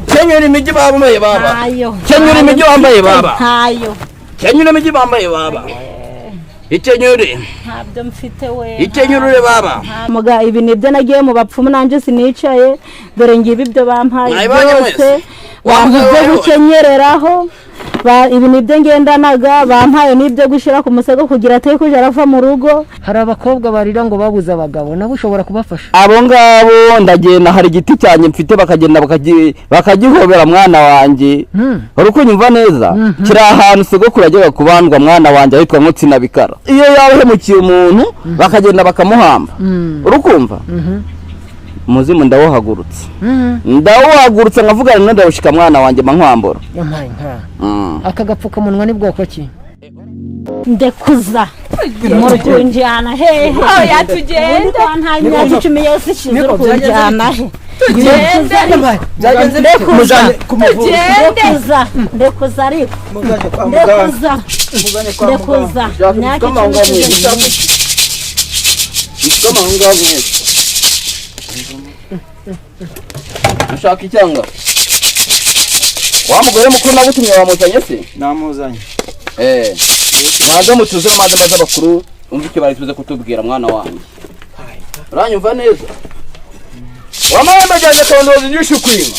Kenyura imijyi bambaye baba. Kenyura imijyi bambaye baba. Kenyura imijyi bambaye baba. Ikenyure. Ntabyo mfite we. Ikenyurure baba. Muga ibi nibyo nagiye mu bapfumu nanje sinicaye dore ngibi ibyo bampaye byose. Wamvuze gukenyereraho. Ibi nibyo ngendanaga bampaye nibyo gushira ku musego kugira ate kuje arava mu rugo. Hari abakobwa barira ngo babuza abagabo nabo ushobora kubafasha. Abo ngabo ndagenda hari igiti cyanye mfite bakagenda bakagihobera mwana wanje. Urukunyumva neza kiri ahantu sogokuru ajyaga kubandwa mwana wanje ahitwa Mutsina Bikara. Iyo yahemukiye umuntu bakagenda bakamuhamba. Urukumva? Muzimu ndawuhagurutse. Ndawuhagurutse nkavugana no ndawushika mwana wanje mankwambora. Yampaye nka. Akagapfuka munwa ni bwoko ki? Ndekuza. Murujyana he. Oh yatugenda nta myaka 10 yose ishize urujyana he. Ndekuza ariko. Ndekuza. Ushaka icyanga wa mugore mukuru nagutumye wamuzanye se namuzanye mwaza mutuze maze abakuru umva icyo bari tuze kutubwira mwana wanjye uranyumva neza wamama jyaje tondoza nyishukwima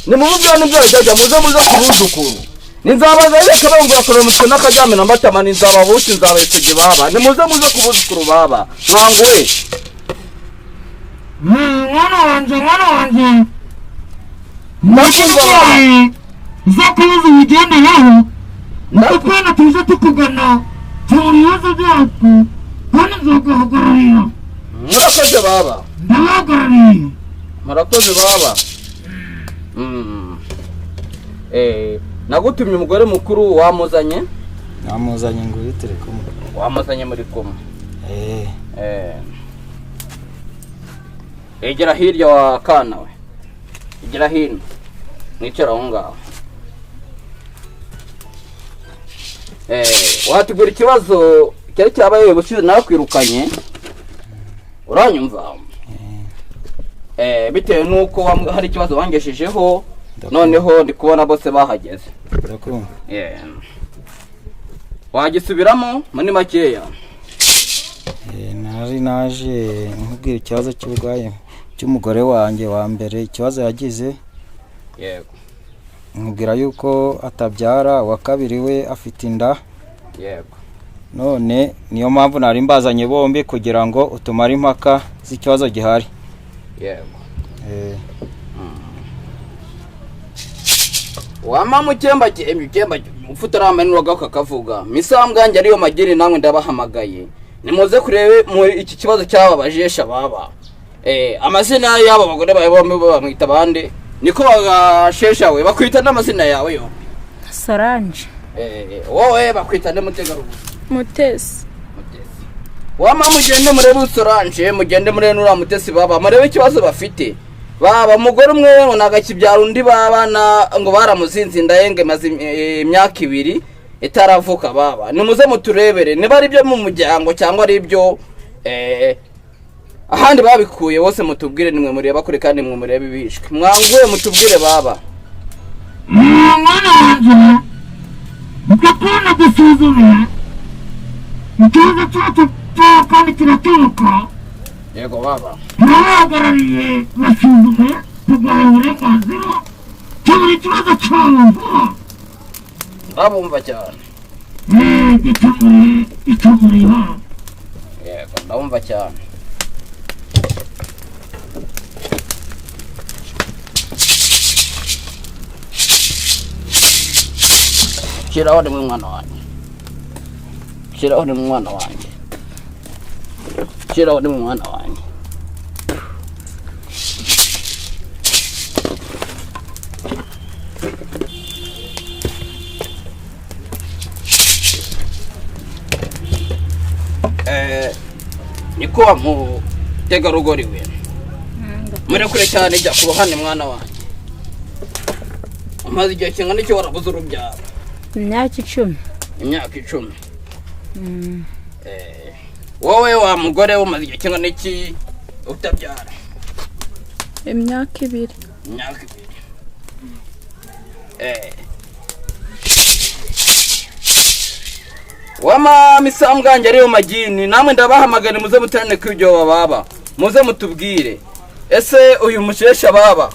ni mububyo n'ibyo jyaje muze kubuzukuru ninzabaza reka bamva bakora mutwe nakajyame nambatama ninzababushi nzabesege baba ni muze kubuzukuru baba mwanguwe mwana wanje nakumva zakuza ugenderaho nakwana tuza tukugana cyuriyoza byacu kandi nzogahagararira murakoze baba ndahagarariye murakoze baba nagutumye umugore mukuru wamuzanye namuzanye ngo yitere kumwe wamuzanye muri kumwe egera hirya wa kana we egera hino nicara aho ngaho watugura ikibazo cyari cyabaye bushize nakwirukanye uranyumva bitewe nuko hari ikibazo wangeshejeho noneho ndi kubona bose bahageze ndakumva wagisubiramo muri makeya naje nkubwira ikibazo cy'uburwayi cy'umugore wanjye wa mbere ikibazo yagize yego nkubwira yuko atabyara wa kabiri we afite inda yego none niyo mpamvu nari mbazanye bombi kugira ngo utumare impaka z'ikibazo gihari yego wamama ukemba ufutaramanuraga kakavuga misambwanjye ariyo magiri namwe ndabahamagaye nimuze kurebe mu iki kibazo cyababajesha baba amazina y'abo bagore bawe bombi bamwita bande niko bagashesha we bakwita n'amazina yawe yo Solange wowe bakwita ne Mutegarugori Mutesi wama mugende murebe Solange mugende murenura Mutesi baba murebe ikibazo bafite baba mugore umwe ngo nagakibyara undi babana ngo baramuzinzi ndayenge maze imyaka 2 itaravuka baba nimuze muturebere niba ari byo mu mujyango cyangwa ari byo ahandi babikuye bose mutubwire nimwe mureba kure kandi nimwe murebe bishwe mwanguye mutubwire baba mwana wanje ndakwana gusuzuma ikibazo cyacu kandi kiraturuka yego baba nahagarariye basuzume tugaha uburenganzira cyangwa ikibazo cyawe babumva cyane gitamuriye yego ndabumva cyane shiraho ni mwana wanjye shiraho ni mwana wanjye shiraho ni mwana wanjye niko Mutegarugori we muri kure cyane jya ku ruhande mwana wanjye umaze igihe kingana n'icyo warabuze urubyaro imyaka 10 wowe wa mugore umaze igihe kingana n'iki utabyara imyaka 2 Wama misambwanje ariyo magini namwe ndabahamagara muze mutane kwibyo baba muze mutubwire ese uyu mushesha baba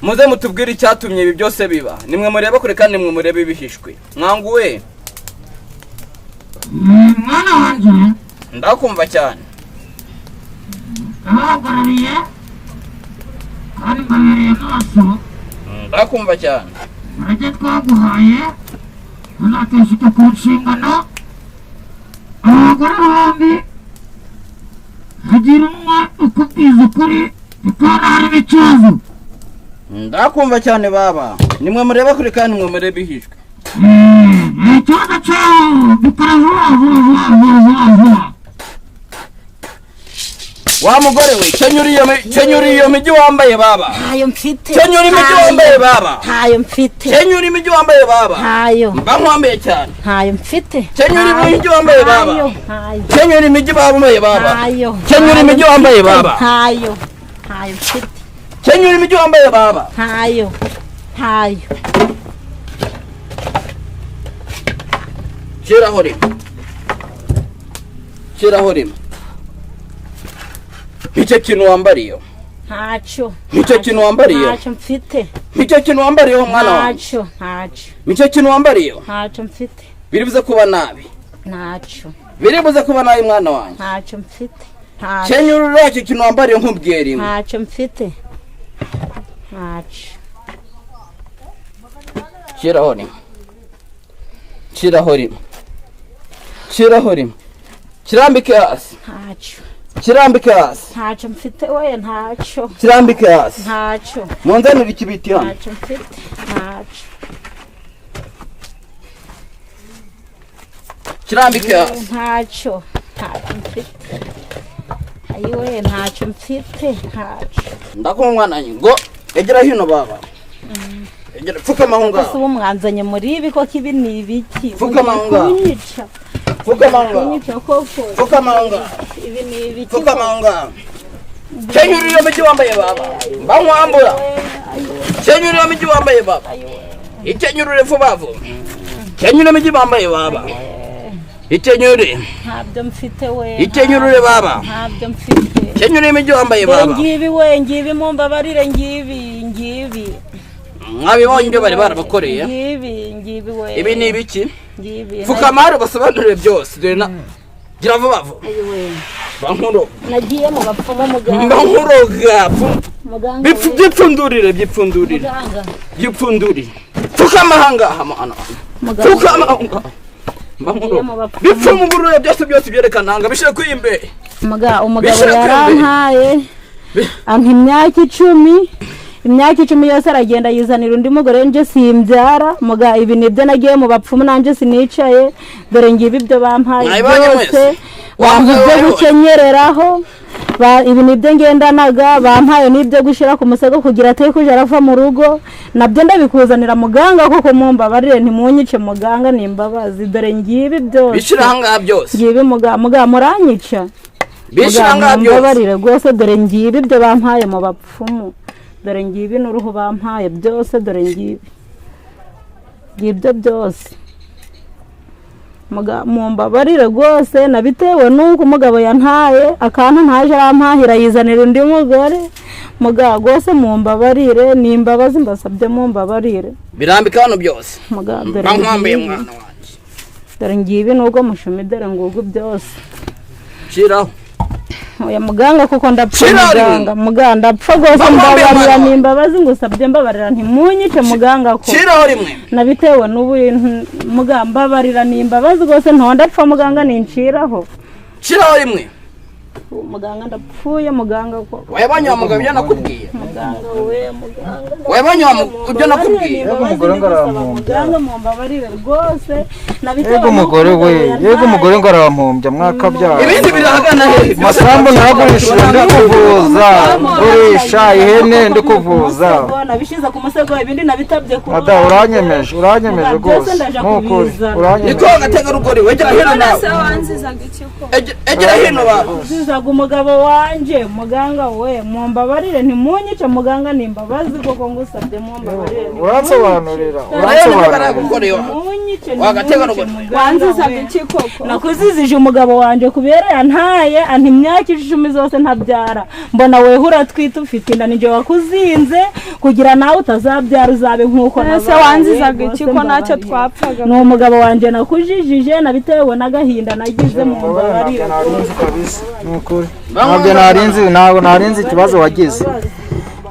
muze mutubwire icyatumye ibi byose biba nimwe mureba kure kandi nimwe mureba ibihishwe mwanguwe mwana wanje ndakumva cyane ahagarariye kandi mbabereye amaso ndakumva cyane murage twaguhaye unateshika ku nshingano abagore bombi hagira umwe ukubwiza ukuri ukabona harimo ikibazo ndakumva cyane baba nimwe mureba kure kandi nimwe mureba ihishwe ikibazo cyawe dukora vuba wa mugore we kenyuri iyo migi wambaye baba ntayo mfite kenyuri imigi wambaye baba ntayo mfite kenyuri imigi wambaye baba ntayo mba nkwambaye cyane ntayo mfite kenyuri imigi wambaye baba ntayo kenyuri imigi wambaye baba ntayo kenyuri imigi wambaye baba ntayo ntayo mfite kenyuri imigi wambaye baba ntayo ntayo Shiraho rimwe icyo kintu wambariye ntacyo icyo kintu wambariye ntacyo mfite icyo kintu wambariye mwana wawe ntacyo icyo kintu wambariye ntacyo mfite biribuze kuba nabi ntacyo biribuze kuba nabi mwana wanjye ntacyo mfite kenyurura icyo kintu wambariye nk'ubweri ntacyo mfite ntacyo shiraho rimwe kirambike hasi ntacyo mfite we ntacyo kirambike hasi ntacyo munzanire ikibiti hano ntacyo mfite ntacyo kirambike hasi ntacyo mfite ayiwe ntacyo mfite ntacyo ndakumva mwana ngo egera hino baba egera pfukama aho ngaho ese ubu mwanzanye muri ibi koko ibi ni ibiki pfukama aho ngaho kunyica pfukama aho ngaho ibi ni ibiki pfukama aho ngaho kenyura iyo migi wambaye baba mba nkwambura kenyura iyo migi wambaye baba ikenyurure vuba vuba kenyura imigi wambaye baba ikenyure ntabyo mfite we ikenyurure baba ntabyo mfite kenyura imigi wambaye baba ngibi mumbabarire ngibi mwabibonye ibyo bari barabakoreye ngibi we ibi ni ibiki ngibi pfukamara basobanurire byose dore na gira vuba vuba bankuro nagiye mu bapfumu muganga bankuroga muganga byipfundurire pfukamahanga hamana pfukamahanga bipfumugurure byose byerekana nga bishire kwimbe umugabo yarantaye ampa imyaka 10 yose aragenda yizanira undi mugore nje simbyara ibi nibyo nagiye mu bapfumu nanje sinicaye dore ngibi ibyo bampaye byose wamvuze gukenyereraho ibi nibyo ngendanaga bampaye nibyo gushira ku musego kugira ate kuje arava mu rugo nabyo ndabikuzanira muganga kuko mumbabarire ntimunyice muganga nimbabazi dore ngibi byose bishiranga byose ngibi muganga muranyica bishiranga byose mumbabarire rwose dore ngibi ibyo bampaye mu bapfumu dore ngibi n'uruhu bampaye byose dore ngibi ngibyo byose mumbabarire rwose nabitewe nuko umugabo yantaye akantu ntaje arampahira yizanira undi mugore rwose mumbabarire nimbabazi mbasabye mumbabarire birambika hano byose bankwambaye mwana wanjye dore ngibi nubwo mushumi dore ngugu byose shiraho oya muganga kuko ndapfa muganga ndapfa rwose mbabarira nimbabazi ngusabye mbabarira ntimunyice muganga ko shiraho rimwe nabitewe n'ubuntu muganga mbabarira nimbabazi rwose ntondapfa muganga ninshiraho shiraho rimwe muganga ndapfuye muganga ko wayabanye wa mugabo ibyo nakubwiye muganga we muganga wayabanye wa ibyo nakubwiye umugore muganga mumbabarire rwose yego umugore we yego umugore ngo arampumbya mwakabyara ibindi birahagana he masambu nagurishije ndikuvuza gurisha ihene ndikuvuza nabishiza ku musego ibindi nabitabye ku ada uranyemeje rwose nukuri uranyemeje niko agategarugori wegera hino nawe egera hino baba wanzizaga umugabo wanje muganga we mumbabarire ntimunyice muganga nimbabazi koko ngusabye mumbabarire uransobanurira munyice wanzizaga iki koko nakuzizije umugabo wanje kubera yantaye anti imyaka 10 zose ntabyara mbona wewe uratwita ufite inda nije wakuzinze kugira nawe utazabyara uzabe nkuko nase wanzizaga iki ko ntacyo twapfaga ni umugabo wanje nakujijije nabitewe n'agahinda nagize mu mbabarire nukuri ntabwo narinzi ikibazo wagize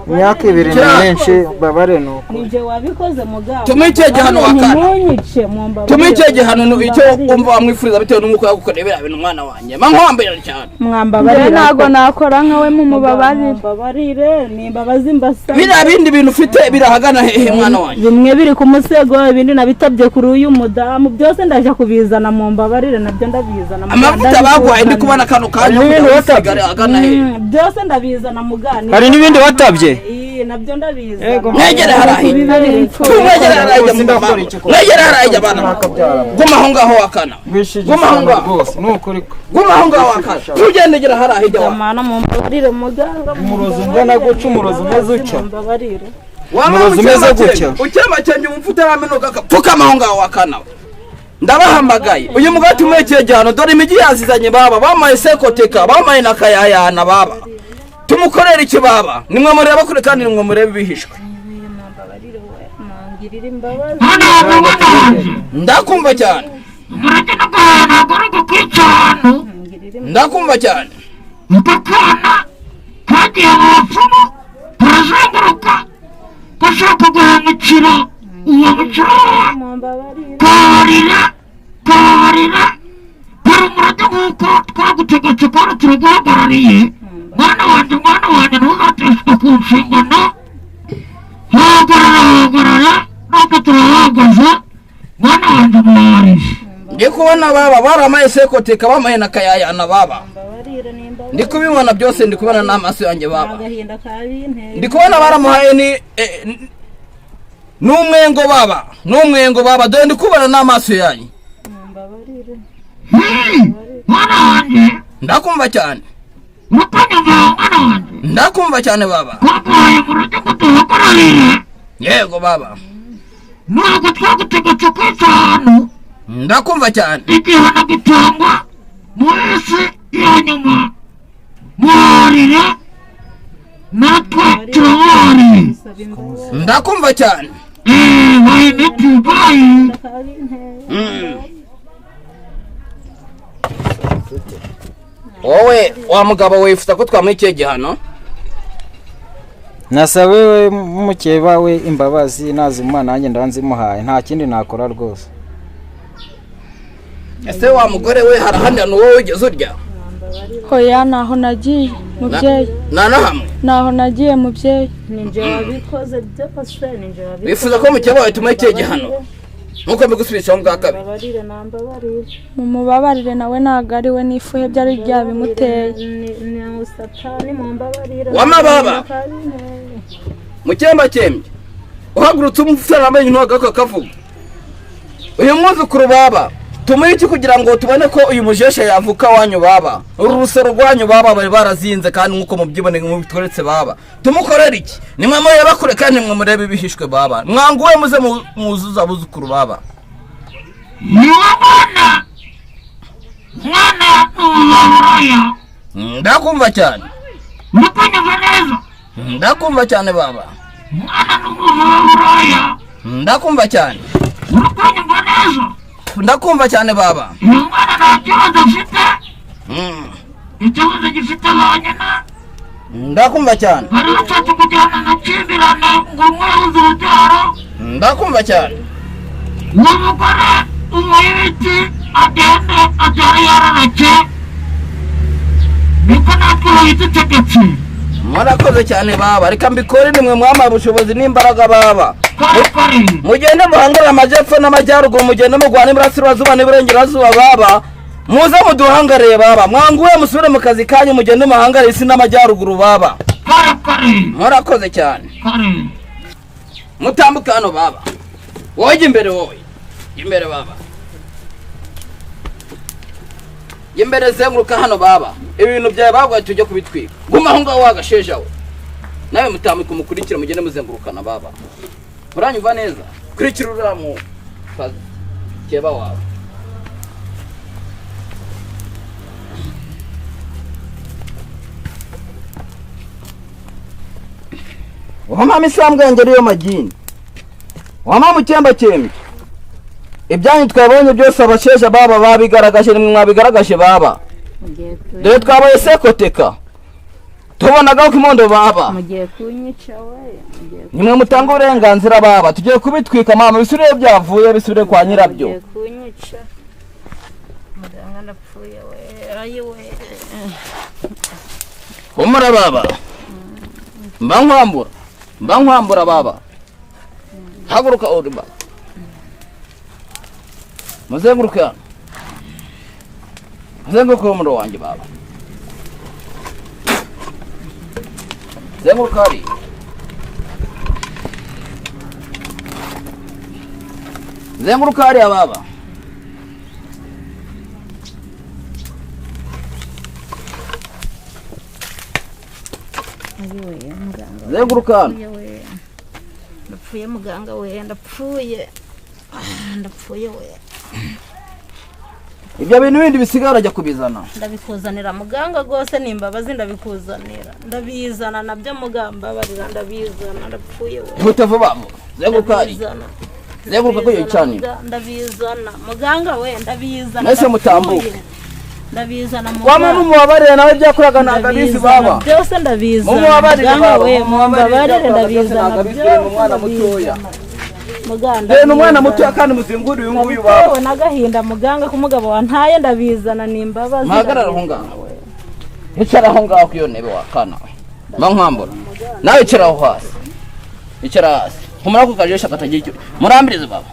imyaka 2 ni myinshi babare nuko nije wabikoze mugabo tumicege hano wakana munyice mu mbabarire tumicege hano icyo umva wamwifuriza bitewe n'umuko yagukorera ibintu umwana wanje mankwambira cyane mwambabarire ntago nakora nkawe mu mubabarire nimbabazi mbasa bira bindi bintu ufite birahagana hehe mwana wanje bimwe biri ku musego ibindi nabitabye kuri uyu mudamu byose ndaje kubizana mu mbabarire nabyo ndabizana amavuta bagwaye ndi kubona kano kanyu agana hehe byose ndabizana mugani hari n'ibindi watabye nabyo ndabizana mwegere harajya bana guma aho ngaho wakana guma aho ngaho rwose nukuri guma aho ngaho wakana tugendegera harajya amana mu mbabarire muganga umurozi ngana guca umurozi umeze utya mbabarire umurozi umeze gutya ukiramacenye umufute ramenuka pfukama aho ngaho wakana ndabahamagaye uyu mugabo tumwekeye hano dore imigi yazizanye baba bamaye sekoteka bamaye nakayayana baba tumukorera iki baba nimwe mureba kure kandi nimwe mureba bihishwe ndakumva cyane ndakumva cyane mukakana kagiye mu bapfumu turazenguruka bashaka guhemukira uwo muciro kabarira dore umurage nk'uko twagutegetse kandi turaguhagarariye mwana wanjye ntuzateshwe ku nshingano hagarara natwe turahagaze mwana wanjye mubabarishe ndi kubona baba baramaye sekoteka bamaye nakayayana baba ndi kubibona byose ndi kubona n'amaso yanjye baba ndi kubona baramuhaye ni n'umwengo baba dore ndi kubona n'amaso yanyu mwana wanjye ndakumva cyane ndakumva cyane baba twaguhaye mu rugo ngo duhagararire yego baba ntabwo twagutegetse kwica ahantu ndakumva cyane igihano gitangwa mu isi ya nyuma muharire natwe turabarire ndakumva cyane bayi imiti bayi wowe wa mugabo wifuza ko twamwikeye igihano nasabe mukeba we imbabazi nazimana nanjye ndanzimuhaye nta kindi nakora rwose ese wa mugore we harahandi hantu wowe wigeze urya hoya naho nagiye mubyeyi naho nagiye mubyeyi ninje wabikoze byose ninje wabikoze wifuza ko mukeba wawe tumwikeye igihano nkuko mbigusubizaho bwa kabiri mumubabarire nawe ntago ari we n'ifuhe byari byabimuteye wamababa mukembakembye uhagurutse umufana amenyo ntugaka kavuga uyu mwuzukuru baba tumuhe iki kugira ngo tubone ko uyu mujesha yavuka wanyu baba uru rusoro rwanyu baba bari barazinze kandi nkuko mubyibone mubitweretse baba tumukorera iki nimwe mureba kure kandi nimwe mureba ibihishwe baba mwanguwe muze muzuza abuzukuru baba mwana uburaya ndakumva cyane mukanyuze neza ndakumva cyane baba mwana uburaya ndakumva cyane mukanyuze neza ndakumva cyane baba uyu mwana nta kibazo afite ikibazo gifite ba nyina ndakumva cyane hari ushatse kujyana amakimbirane ngo mwabuze urubyaro ndakumva cyane uwo mugore umuha ibiti agende abyara yararake niko natwe bayidutegetse murakoze cyane baba reka mbikore nimwe mwamaye ubushobozi n'imbaraga baba mugende muhangare amajyepfo n'amajyaruguru mugende mugwana iburasirazuba n'iburengerazuba baba muze muduhangariye baba mwanguwe musubire mu kazi kanyu mugende muhangare isi n'amajyaruguru baba murakoze cyane mutambuke hano baba wowe jya imbere wowe jya imbere baba imbere zenguruka hano baba ibintu byawe bagwaye tujye kubitwika guma aho ngaho wagashejawe nawe mutamika umukurikira mugende muzengurukana baba muranyumva neza kurikira uramu keba wawe wamama isambwenge ariyo magini wamama ukemba kembe ibyanyu twabonye byose abasheja baba babigaragaje nimwe mwabigaragaje baba dore twabaye sekoteka tubonaga ko imondo baba mugiye kunyica we nimwe mutanga uburenganzira baba tugiye kubitwika mama bisubire byavuye bisubire kwa nyirabyo mugiye kunyica muganga ndapfuye we ayiwe humura baba mba nkwambura baba haguruka uriba muzenguruka umuro wanjye baba zenguruka hari zenguruka hariya baba zenguruka hano ndapfuye muganga we ndapfuye we ibyo bintu bindi bisigara ajya kubizana ndabikuzanira muganga rwose nimbabazi ndabikuzanira ndabizana nabyo mugamba barira ndabizana ndapfuye we ihute vuba zenguruka hari zenguruka ko yicanira ndabizana muganga we ndabizana nese mutambuke ndabizana wama mumubabarire nawe byakoraga nagabizi baba byose ndabizana mumubabarire we mumubabarire ndabizana byose umwana mutoya muganga umwana mutoya kandi muzingura uyu nguyu baba we nagahinda muganga ku mugabo wantaye ndabizana nimbabazi mahagarara aho ngaho icara aho ngaho ku iyo ntebe wakana we mba nkwambura nawe icara aho hasi icara hasi humura ko kajesha katagira icyo murambirize baba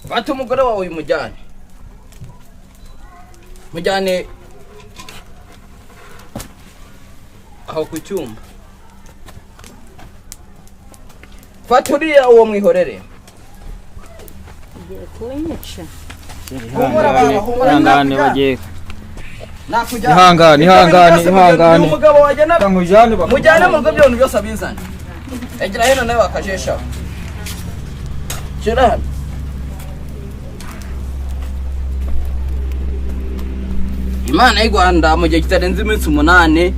fata umugore wawe mujyane aho ku cyumba fata uriya uwo mwihorere ugiye kunyica ihangane bagiye ihangane umugabo wajyana mujyane mu rugo byose byose abizane egera hino nawe wakajesha shira hano Imana y'u Rwanda mu gihe kitarenze iminsi 8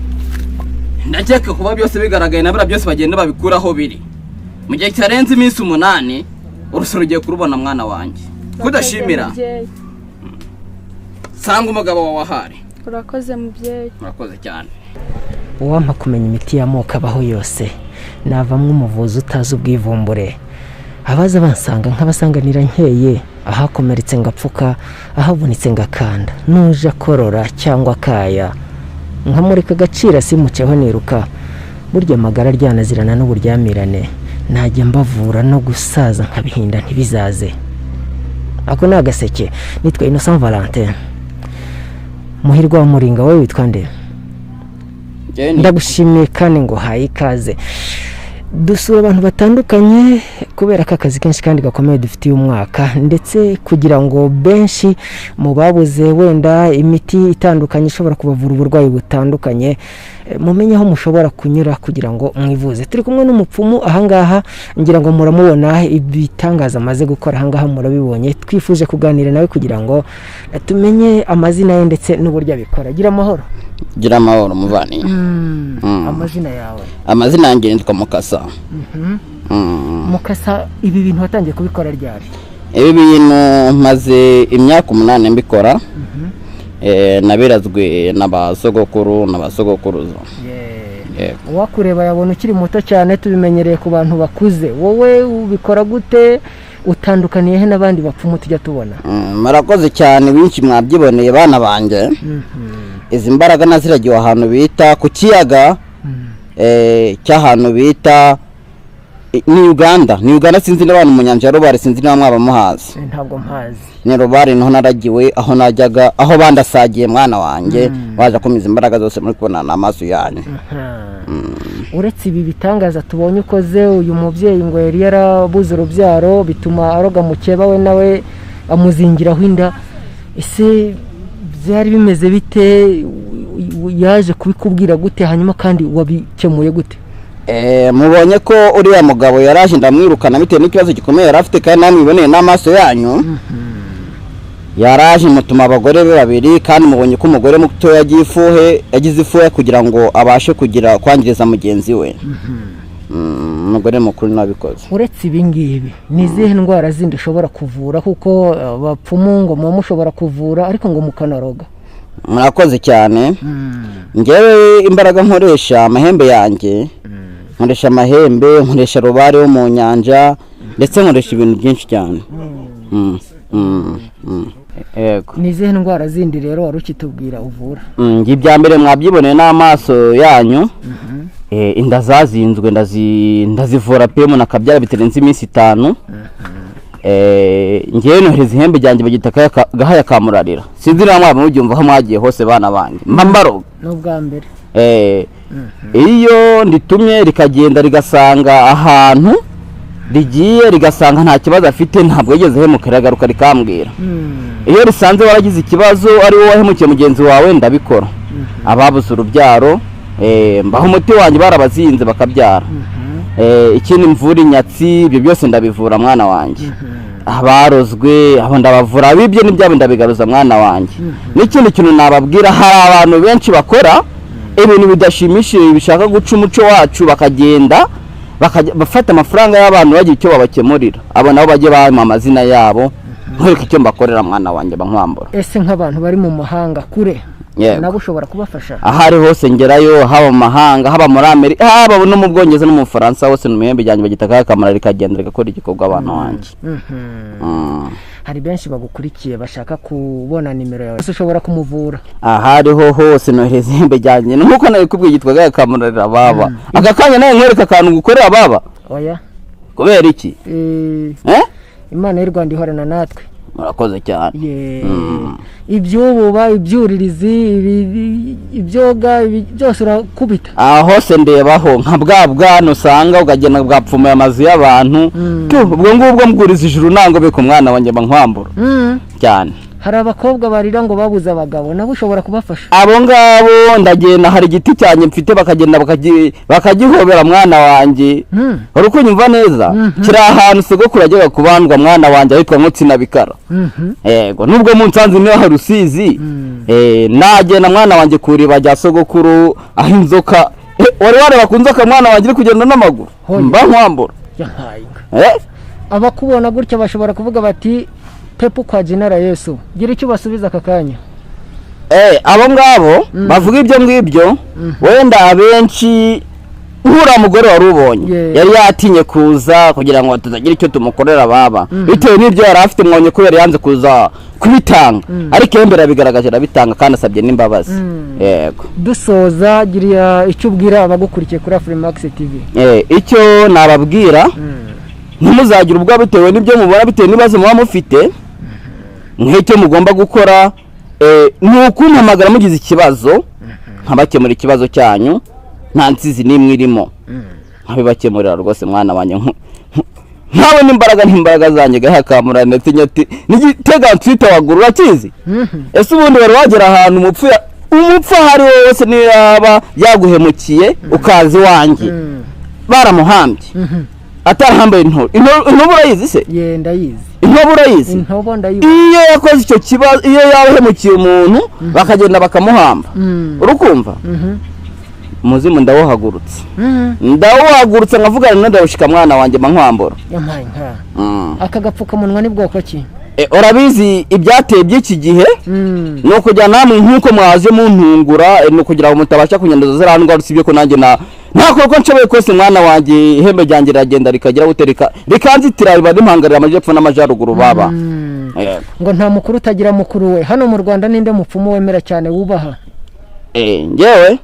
ndakeka kuba byose bigaragaye nabira byose bagenda babikuraho biri mu gihe kitarenze iminsi 8 urusoro rugiye kurubona mwana wanjye kudashimira sanga umugabo wawe ahari urakoze mubyeyi murakoze cyane uwampa kumenya imiti y'amoko abaho yose navamwe umuvuzi utazi ubwivumbure abaza bansanga nk'abasanganira nkeye ahakomeretse ngapfuka ahabonetse ngakanda nuje korora cyangwa kaya nkamurika agaciro simuceho niruka burya amagara ryanazirana n'uburyamirane najya mbavura no gusaza nkabihinda ntibizaze ako ni agaseke nitwa Innocent Valentin muhirwa wa muringa wowe witwa nde ndagushimiye kandi ngo haye ikaze dusura abantu batandukanye kubera ko akazi kenshi kandi gakomeye dufitiye umwaka ndetse kugira ngo benshi mu babuze wenda imiti itandukanye ishobora kubavura uburwayi butandukanye mumenye aho mushobora kunyura kugira ngo mwivuze turi kumwe n'umupfumu ahangaha ngira ngo muramubona ibitangaza amaze gukora ahangaha murabibonye twifuje kuganira nawe kugira ngo tumenye amazina ye ndetse n'uburyo abikora gira amahoro muvani amazina yawe amazina yanjye nitwa Mukasa Mukasa ibi bintu watangiye kubikora ryari ibi bintu maze imyaka 8 mbikora nabirazwe n'abasogokuru n'abasogokuruza wakureba yabona ukiri muto cyane tubimenyereye ku bantu bakuze wowe ubikora gute utandukaniye he n'abandi bapfumu tujya tubona murakoze cyane binshi mwabyiboneye bana banjye izi mbaraga naziragiwe ahantu bita ku kiyaga cy'ahantu bita ni Uganda sinzi n'abantu mu nyanja ya Rubare sinzi niba mwaba muhazi. Ntabwo mpazi. Ni Rubare niho naragiwe aho najyaga aho bandasagiye mwana wanjye waje kumiza imbaraga zose muri kubona amaso yanyu. Uretse ibi bitangaza tubonye ukoze uyu mubyeyi ngo yari yarabuze urubyaro bituma aroga mukeba we nawe amuzingiraho inda. Ese byari bimeze bite, yaje kubikubwira gute hanyuma kandi wabikemuye gute? Mubonye ko uriya mugabo yaraje ndamwirukana bitewe n'ikibazo gikomeye yari afite kandi namwiboneye n'amaso yanyu. Yaraje mutuma abagore be babiri kandi mubonye ko umugore muto yagize ifuhe kugira ngo abashe kugira kwangiriza mugenzi we. Umugore mukuru nabikoze. Uretse ibi ngibi ni izihe ndwara zindi ushobora kuvura kuko abapfumu ngo mushobora kuvura ariko ngo mukanaroga? Murakoze cyane. Ngewe imbaraga nkoresha amahembe yanjye, nkoresha amahembe, nkoresha Rubare wo mu nyanja ndetse nkoresha ibintu byinshi cyane. Yego. Ni izihe ndwara zindi rero wari ukitubwira uvura? Ibya mbere mwabyiboneye n'amaso yanyu. Inda zazinzwe ndazivura pe mu nakabyara biterenze iminsi 5. Ngewe nohereza ihembe ryanjye bagita gahaya kamurarira. Sinzi na mwaba mubyumva aho mwagiye hose bana banjye. Mbambaroga. N'ubwa mbere. Iyo nditumye rikagenda rigasanga ahantu rigiye rigasanga nta kibazo afite ntabwo yigeze hemukira agaruka rikambwira. Iyo risanze waragize ikibazo ari wowe wahemukiye mugenzi wawe ndabikora. Ababuze urubyaro mbaho umuti wanjye barabazinze bakabyara. Ikindi mvura inyatsi ibyo byose ndabivura mwana wanjye. Abarozwe abo ndabavura bibye n'ibyabo ndabigaruza mwana wanjye. N'ikindi kintu nababwira hari abantu benshi bakora ibintu bidashimishije bishaka guca umuco wacu bakagenda bafata amafaranga y'abantu bagira icyo babakemurira. Abo nabo bajye bama amazina yabo nkwereka icyo mbakorera mwana wanjye bankwambura. Ese nk'abantu bari mu mahanga kure nabo ushobora kubafasha? Ahari hose ngerayo haba mu mahanga haba muri Amerika haba no mu Bwongereza no mu Faransa hose no mihembe jyanye bagitaka kamara rikagenda rigakora igikorwa abantu wanjye. Hari benshi bagukurikiye bashaka kubona nimero yawe ushobora kumuvura? Ahariho hose nohereza ihembe jyanye nuko nawe kubwiye gitwaga kamarira baba agakanya nawe nkwereka kantu gukorera baba. Oya kubera iki? Imana y'u Rwanda ihorana natwe. Murakoze cyane. Ibyububa ibyuririzi ibyoga byose urakubita hose ndebaho nka bwana usanga ukagenda bwapfumuye amazu y'abantu. Ubwo ngubwo mbwuriza ijuru nango be ku mwana wanjye bankwambura cyane. Hari abakobwa barira ngo babuze abagabo nabo ushobora kubafasha? Abo ngabo ndagenda hari igiti cyanjye mfite bakagenda bakagihobera mwana wanjye. Urukunyumva neza kiri ahantu sogokuru ajyaga kubandwa mwana wanjye ahitwa Nkotsina Bikara. Yego nubwo mu Nsanzi niho hari Rusizi. Nagenda mwana wanjye kuriba rya sogokuru aho inzoka wari bakunzoka mwana wanjye uri kugenda n'amaguru mba nkwambura. Abakubona gutya bashobora kuvuga bati pepu kwa General Yesu gira icyo basubiza akakanya. Abo ngabo bavuga ibyo ngibyo wenda abenshi nkura mugore wari ubonye yari yatinye kuza kugira ngo tuzagira icyo tumukorera baba bitewe n'ibyo yari afite mwonye kubera yanze kuza kubitanga ariko imbere bigaragaje rabitanga kandi asabye n'imbabazi. Yego dusoza gira icyo ubwira abagukurikiye kuri Afrimax TV. Icyo nababwira ntimuzagira ubwo bitewe n'ibyo mubona bitewe n'ibazo muba mufite nk'icyo mugomba gukora nuko mpamagara mugize ikibazo nkabakemura ikibazo cyanyu nta nsizi n'imwe irimo nkabibakemurira rwose mwana wanjye ntawe n'imbaraga zanjye gahakamura ndetse nyati nigitega nsita waguru urakizi. Ese ubundi wari wagera ahantu umupfu hari wose niyaba yaguhemukiye ukazi wanjye baramuhambye atarahambaye intobo urayizi se? Ndayizi. Intobo urayizi? Intobo ndayizi. Iyo yakoze icyo kibazo iyo yahemukiye umuntu bakagenda bakamuhamba urukumva muzimu ndawuhagurutse nkavugana na ndawushika mwana wanjye bankwambura. Aka gapfukamunwa ni bwoko ki? Urabizi ibyateye by'iki gihe no kujya namwe nkuko mwaje mu ntungura no kugira ngo mutabasha kunyandeza zirandwa rusibye ko nanjye nako ko nshoboye kose mwana wanjye ihembe ryanjye ragenda rikagira gutereka rikanzitira riba dimpangarira amajepfo n'amajaruguru baba. Ngo nta mukuru utagira mukuru we hano mu Rwanda ninde mupfumu wemera cyane wubaha? Ngewe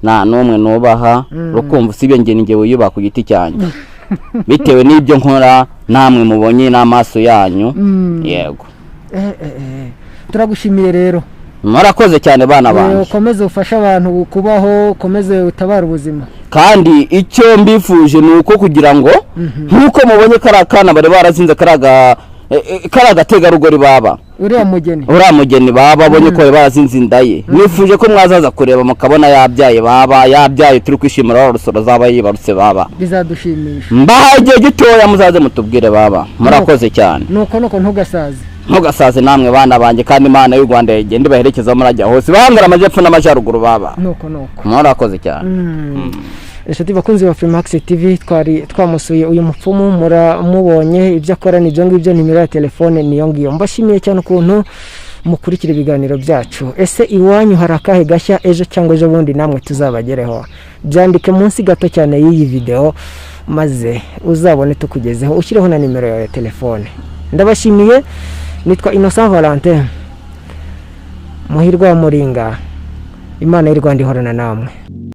nta n'umwe nubaha rukumva usibye njye wiyubaha ku giti cyanjye bitewe n'ibyo nkora namwe mubonye n'amaso yanyu yego turagushimiye rero murakoze cyane bana banjye ukomeze ufashe abantu kubaho ukomeze utabara ubuzima kandi icyo mbifuje ni uko kugira ngo nk'uko mubonye kariya kana bari barazinze kariya gategarugori baba uriya mugeni baba babonye ko bari barazinze inda ye nifuje ko mwazaza kureba mukabona yabyaye turi kwishimira urusoro zaba yibarutse baba bizadushimisha mbahaye igihe gitoya muzaze mutubwire baba murakoze cyane nuko ntugasaze namwe bana banjye kandi Imana y'u Rwanda igenda ibaherekeza murajya hose bahangara amajyepfo n'amajyaruguru baba murakoze cyane inshuti bakunzi ba Freemax TV twari twamusuye uyu mupfumu muramubonye ibyo akora n'ibyo ngibyo nimero ya telefone niyo ngiyo mbashimiye cyane ukuntu mukurikira ibiganiro byacu ese iwanyu hari akahe gashya ejo cyangwa ejo bundi namwe tuzabagereho byandike munsi gato cyane y'iyi video maze uzabone tukugezeho ushyireho na nimero ya telefone ndabashimiye nitwa Innocent Valentin muhirwa wa Muringa Imana y'u Rwanda ihorana namwe